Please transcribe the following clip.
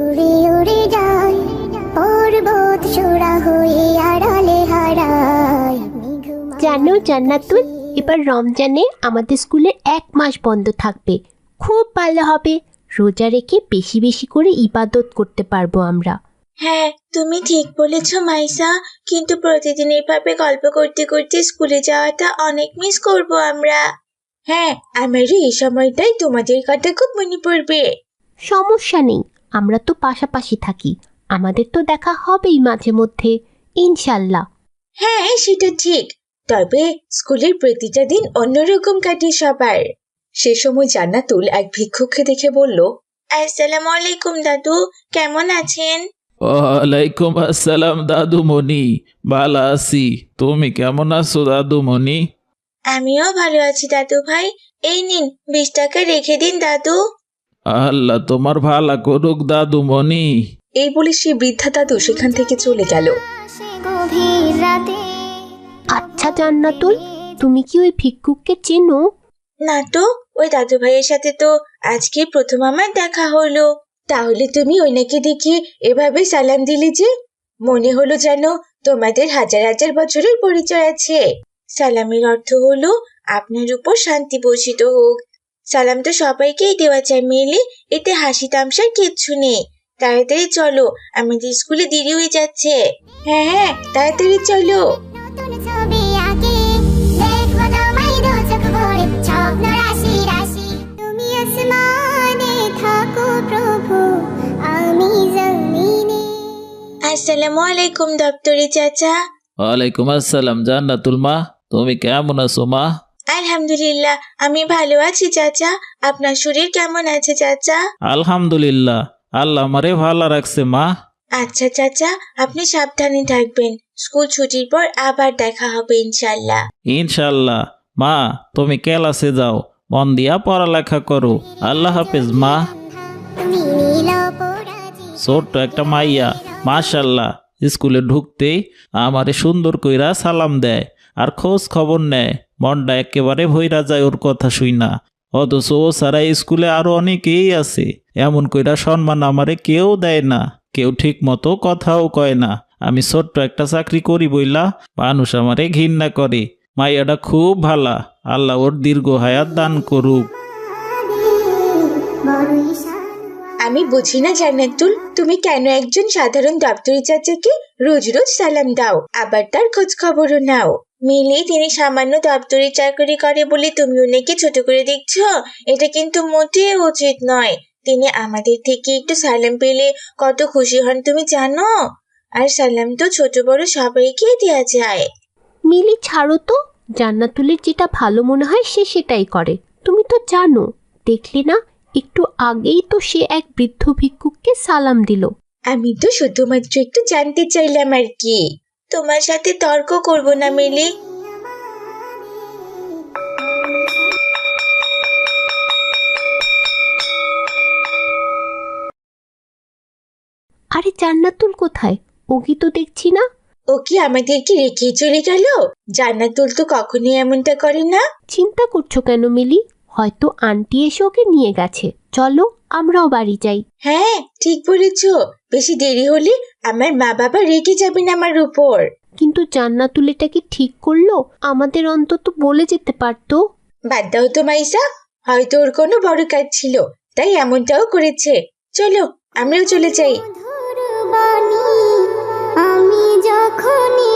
উড়ে উড়ে যায় পর্বত চূড়া হয়ে আড়ালে হারায়। জানো জান্নাতুল, এবার রমজানে আমাদের স্কুলে 1 মাস বন্ধ থাকবে। খুব ভালো হবে, রোজা রেখে বেশি বেশি করে ইবাদত করতে পারবো আমরা। হ্যাঁ, তুমি ঠিক বলেছ মাইসা, কিন্তু প্রতিদিন এভাবে গল্প করতে করতে স্কুলে যাওয়াটা অনেক মিস করব আমরা। হ্যাঁ, আমারও এই সময়টাই তোমাদের কথা খুব মনে পড়বে। সমস্যা নেই, আমরা তো পাশাপাশি থাকি, আমাদের তো দেখা হবেই মাঝে মধ্যে, ইনশাল্লাহ। হ্যাঁ, সেটা ঠিক, তবে স্কুলের প্রতিটা দিন অন্যরকম কাটে সবার। সে সময় জান্নাতুল এক ভিক্ষুককে দেখে বলল, আসসালামু আলাইকুম দাদু, কেমন আছেন? ওয়ালাইকুম আসসালাম দাদুমণি, ভালো আছি। তুমি কেমন আছো দাদুমণি? আমিও ভালো আছি দাদু ভাই, এই নিন 20 টাকা রেখে দিন দাদু। আল্লাহ তোমার ভালা করুক দাদুমণি। এই বলে সে বৃদ্ধা দাদু সেখান থেকে চলে গেল। সে গভীর রাতে আচ্ছা জান্নাতুল, তুমি কি ওই ভিক্ষুককে চেনো? না তো, ওই দাদু ভাইয়ের সাথে তো আজকে প্রথম আমার দেখা হলো। তাহলে তুমি ওইনাকে দেখে এভাবে সালাম দিলে যে? মনে হলো যেন তোমাদের হাজার হাজার বছরের পরিচয় আছে। সালামের অর্থ হলো আপনার উপর শান্তি বর্ষিত হোক। সালাম তো সবাইকেই দেওয়া চায় মেলে, এতে হাসি তামসার কিচ্ছু নেই। তাড়াতাড়ি চলো, আমাদের স্কুলে দেরি হয়ে যাচ্ছে। হ্যাঁ হ্যাঁ, তাড়াতাড়ি চলো। নতুন ছবি আঁকে দেখবো তোমায় দু চোখ ভরে স্বপ্ন রাশি রাশি। তুমি আসমানে থাকো প্রভু, আমি জমিনে। আসসালামু আলাইকুম দপ্তরি চাচা। ওয়ালাইকুম আসসালাম জান্নাতুল মা, তুমি কেমন আছো মা? আলহামদুলিল্লাহ, আমি ভালো আছি চাচা। আপনার শরীর কেমন আছে চাচা? আলহামদুলিল্লাহ, আল্লাহ আমারে ভালো রাখছে মা। আচ্ছা চাচা, আপনি সাবধানে থাকবেন। স্কুল ছুটির পর আবার দেখা হবে ইনশাল্লাহ। ইনশাল্লাহ। মা, তুমি ক্লাসে যাও, মন দিয়া পড়ালেখা করো। আল্লাহ হাফেজ মা। তুমি নীল পরাজি ছোট্ট একটা মাইয়া, মাশাল্লাহ, স্কুলে ঢুকতেই আমারে সুন্দর কইরা সালাম দেয় আর খোঁজ খবর নেয়। মনটা একেবারে ভইরা যায় ওর কথা শুইনা। অথচ ও সারা স্কুলে আরো অনেকেই আছে, এমন কইরা সম্মান আমারে কেউ দেয় না, কেউ ঠিক মতো কথাও কয় না। আমি ছোট্ট একটা চাকরি করি বইলা মানুষ আমারে ঘৃণা করে। মাইয়াটা খুব ভালা, আল্লাহ ওর দীর্ঘ হায়াত দান করুক। বড়ই শান আমি বুঝি না জান্নাতুল, তুমি কেন একজন সাধারণ দপ্তরি চাচাকে রোজ রোজ সালাম দাও, আবার তার খোঁজ খবরও নাও। মিলি তিনি সামান্য দপ্তরি চাকরি করে বলে তুমি ওনাকে ছোট করে দেখছো? এটা কিন্তু মোটেও উচিত নয়। তিনি আমাদের থেকে একটু সালাম পেলে কত খুশি হন তুমি জানো? আর সালাম তো ছোট বড় সবাইকে দেওয়া যায়। মিলি ছাড়ো তো, জান্নাতুলের যেটা ভালো মনে হয় সে সেটাই করে। তুমি তো জানো, দেখলি না একটু আগেই তো সে এক বৃদ্ধ ভিক্ষুককে সালাম দিল। আমি তো শুধুমাত্র একটু জানতে চাইলাম আর কি। তোমার সাথে তর্ক করব না মিলি। আরে জান্নাতুল কোথায়? ওকে তো দেখছি না। ও কি আমাদেরকে রেখে চলে গেল? জান্নাতুল তো কখনোই এমনটা করে না। চিন্তা করছো কেন মিলি? হয়তো আন্টি এসে ওকে নিয়ে গেছে। চলো আমরাও বাড়ি যাই। হ্যাঁ, ঠিক বলেছো। বেশি দেরি হলে আমার মা বাবা রেগে যাবেন আমার উপর। কিন্তু জান্নাতুল এটা কি ঠিক করলো? আমাদের অন্তত বলে যেতে পারতো। বাদ দাও তো মাইসা, হয়তো ওর কোনো বড় কাজ ছিল, তাই এমনটাও করেছে। চলো, আমরাও চলে যাই। মধুর বাণী আমি যখনই